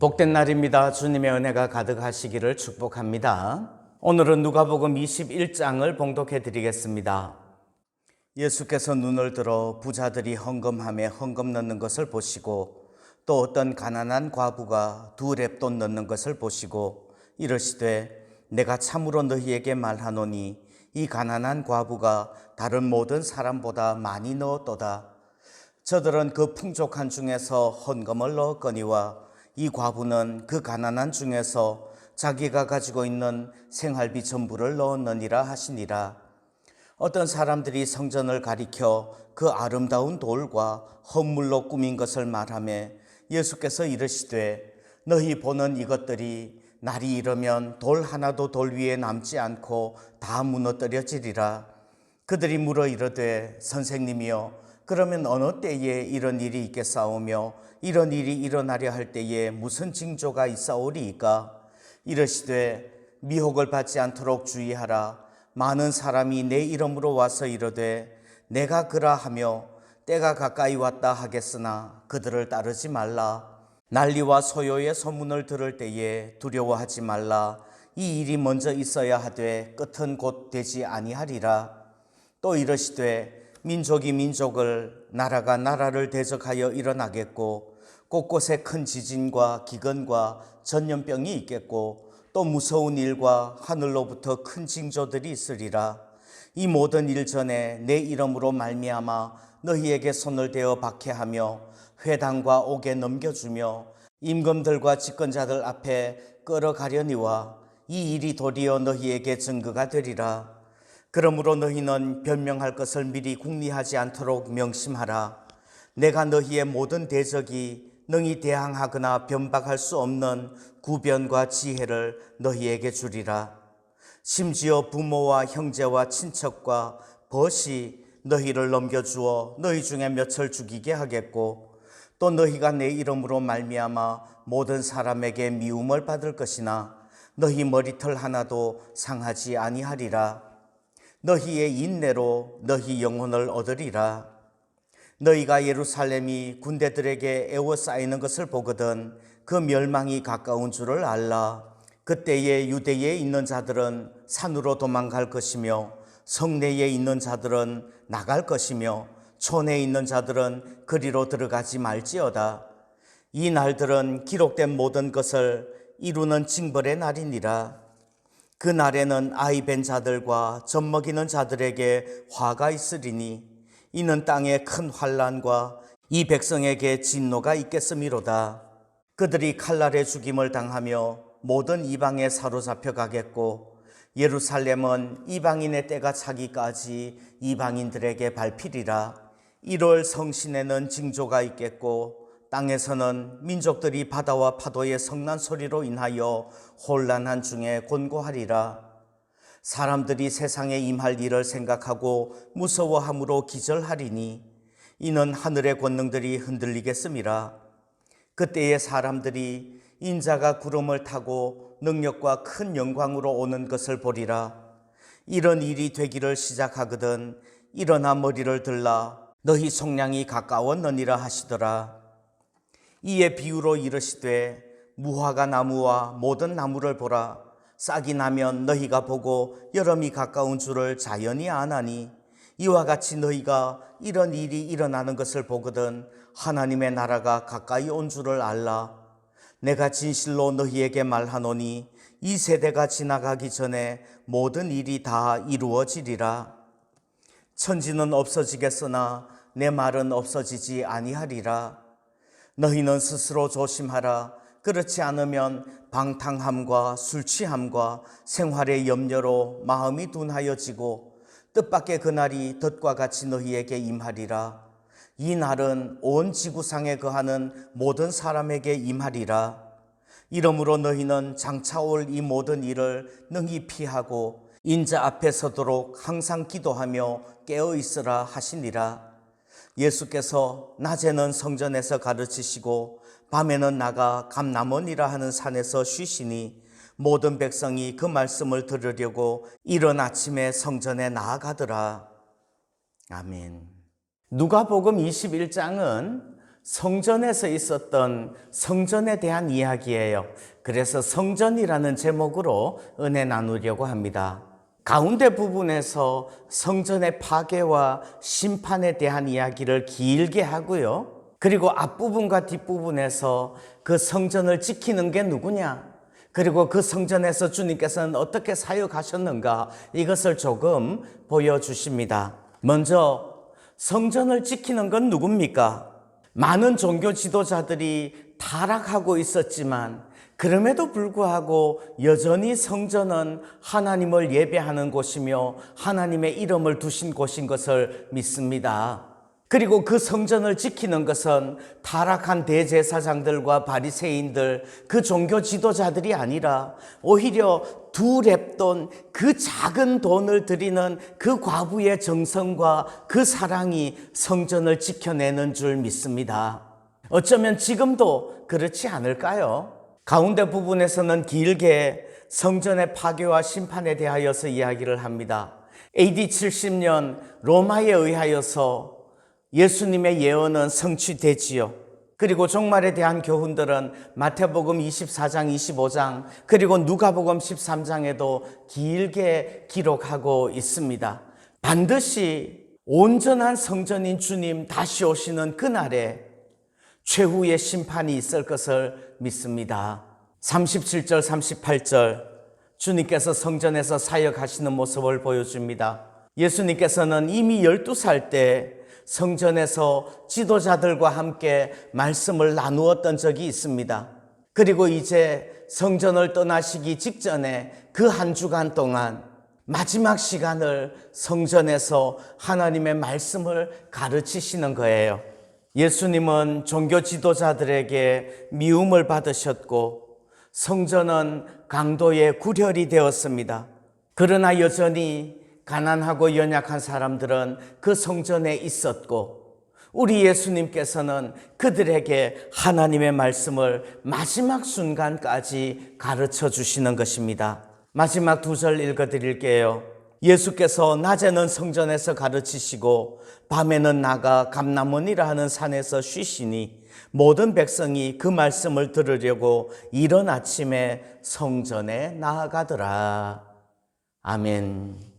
복된 날입니다. 주님의 은혜가 가득하시기를 축복합니다. 오늘은 누가복음 21장을 봉독해 드리겠습니다. 예수께서 눈을 들어 부자들이 헌금함에 헌금 넣는 것을 보시고 또 어떤 가난한 과부가 2렙돈 넣는 것을 보시고 이르시되 내가 참으로 너희에게 말하노니 이 가난한 과부가 다른 모든 사람보다 많이 넣었도다. 저들은 그 풍족한 중에서 헌금을 넣었거니와 이 과부는 그 가난한 중에서 자기가 가지고 있는 생활비 전부를 넣었느니라 하시니라. 어떤 사람들이 성전을 가리켜 그 아름다운 돌과 헌물로 꾸민 것을 말하며 예수께서 이르시되 너희 보는 이것들이 날이 이르면 돌 하나도 돌 위에 남지 않고 다 무너뜨려지리라. 그들이 물어 이르되 선생님이여 그러면 어느 때에 이런 일이 있겠사오며 이런 일이 일어나려 할 때에 무슨 징조가 있사오리이까? 이르시되 미혹을 받지 않도록 주의하라. 많은 사람이 내 이름으로 와서 이르되 내가 그라하며 때가 가까이 왔다 하겠으나 그들을 따르지 말라. 난리와 소요의 소문을 들을 때에 두려워하지 말라. 이 일이 먼저 있어야 하되 끝은 곧 되지 아니하리라. 또 이르시되 민족이 민족을 나라가 나라를 대적하여 일어나겠고 곳곳에 큰 지진과 기근과 전염병이 있겠고 또 무서운 일과 하늘로부터 큰 징조들이 있으리라. 이 모든 일 전에 내 이름으로 말미암아 너희에게 손을 대어 박해하며 회당과 옥에 넘겨주며 임금들과 집권자들 앞에 끌어가려니와 이 일이 도리어 너희에게 증거가 되리라. 그러므로 너희는 변명할 것을 미리 궁리하지 않도록 명심하라. 내가 너희의 모든 대적이 능히 대항하거나 변박할 수 없는 구변과 지혜를 너희에게 주리라. 심지어 부모와 형제와 친척과 벗이 너희를 넘겨주어 너희 중에 몇을 죽이게 하겠고 또 너희가 내 이름으로 말미암아 모든 사람에게 미움을 받을 것이나 너희 머리털 하나도 상하지 아니하리라. 너희의 인내로 너희 영혼을 얻으리라. 너희가 예루살렘이 군대들에게 에워싸이는 것을 보거든 그 멸망이 가까운 줄을 알라. 그때에 유대에 있는 자들은 산으로 도망갈 것이며 성내에 있는 자들은 나갈 것이며 촌에 있는 자들은 그리로 들어가지 말지어다. 이 날들은 기록된 모든 것을 이루는 징벌의 날이니라. 그 날에는 아이 벤 자들과 젖먹이는 자들에게 화가 있으리니 이는 땅에 큰 환난과 이 백성에게 진노가 있겠음이로다. 그들이 칼날에 죽임을 당하며 모든 이방에 사로잡혀 가겠고 예루살렘은 이방인의 때가 차기까지 이방인들에게 밟히리라. 1월 성신에는 징조가 있겠고 땅에서는 민족들이 바다와 파도의 성난 소리로 인하여 혼란한 중에 곤고하리라. 사람들이 세상에 임할 일을 생각하고 무서워함으로 기절하리니 이는 하늘의 권능들이 흔들리겠음이라. 그때의 사람들이 인자가 구름을 타고 능력과 큰 영광으로 오는 것을 보리라. 이런 일이 되기를 시작하거든 일어나 머리를 들라 너희 속량이 가까웠느니라 하시더라. 이에 비유로 이르시되 무화과 나무와 모든 나무를 보라. 싹이 나면 너희가 보고 여름이 가까운 줄을 자연히 아나니 이와 같이 너희가 이런 일이 일어나는 것을 보거든 하나님의 나라가 가까이 온 줄을 알라. 내가 진실로 너희에게 말하노니 이 세대가 지나가기 전에 모든 일이 다 이루어지리라. 천지는 없어지겠으나 내 말은 없어지지 아니하리라. 너희는 스스로 조심하라. 그렇지 않으면 방탕함과 술취함과 생활의 염려로 마음이 둔하여지고 뜻밖의 그날이 덫과 같이 너희에게 임하리라. 이 날은 온 지구상에 거하는 모든 사람에게 임하리라. 이러므로 너희는 장차 올 이 모든 일을 능히 피하고 인자 앞에 서도록 항상 기도하며 깨어 있으라 하시니라. 예수께서 낮에는 성전에서 가르치시고 밤에는 나가 감람원이라 하는 산에서 쉬시니 모든 백성이 그 말씀을 들으려고 이른 아침에 성전에 나아가더라. 아멘. 누가복음 21장은 성전에서 있었던 성전에 대한 이야기예요. 그래서 성전이라는 제목으로 은혜 나누려고 합니다. 가운데 부분에서 성전의 파괴와 심판에 대한 이야기를 길게 하고요. 그리고 앞부분과 뒷부분에서 그 성전을 지키는 게 누구냐? 그리고 그 성전에서 주님께서는 어떻게 사역하셨는가? 이것을 조금 보여주십니다. 먼저 성전을 지키는 건 누굽니까? 많은 종교 지도자들이 타락하고 있었지만 그럼에도 불구하고 여전히 성전은 하나님을 예배하는 곳이며 하나님의 이름을 두신 곳인 것을 믿습니다. 그리고 그 성전을 지키는 것은 타락한 대제사장들과 바리새인들, 그 종교 지도자들이 아니라 오히려 두 렙돈, 그 작은 돈을 드리는 그 과부의 정성과 그 사랑이 성전을 지켜내는 줄 믿습니다. 어쩌면 지금도 그렇지 않을까요? 가운데 부분에서는 길게 성전의 파괴와 심판에 대하여서 이야기를 합니다. AD 70년 로마에 의하여서 예수님의 예언은 성취되지요. 그리고 종말에 대한 교훈들은 마태복음 24장, 25장, 그리고 누가복음 13장에도 길게 기록하고 있습니다. 반드시 온전한 성전인 주님 다시 오시는 그날에 최후의 심판이 있을 것을 믿습니다. 37절, 38절 주님께서 성전에서 사역하시는 모습을 보여줍니다. 예수님께서는 이미 12살 때 성전에서 지도자들과 함께 말씀을 나누었던 적이 있습니다. 그리고 이제 성전을 떠나시기 직전에 그 한 주간 동안 마지막 시간을 성전에서 하나님의 말씀을 가르치시는 거예요. 예수님은 종교 지도자들에게 미움을 받으셨고 성전은 강도의 구렬이 되었습니다. 그러나 여전히 가난하고 연약한 사람들은 그 성전에 있었고 우리 예수님께서는 그들에게 하나님의 말씀을 마지막 순간까지 가르쳐 주시는 것입니다. 마지막 두 절 읽어드릴게요. 예수께서 낮에는 성전에서 가르치시고 밤에는 나가 감람원이라 하는 산에서 쉬시니 모든 백성이 그 말씀을 들으려고 이른 아침에 성전에 나아가더라. 아멘.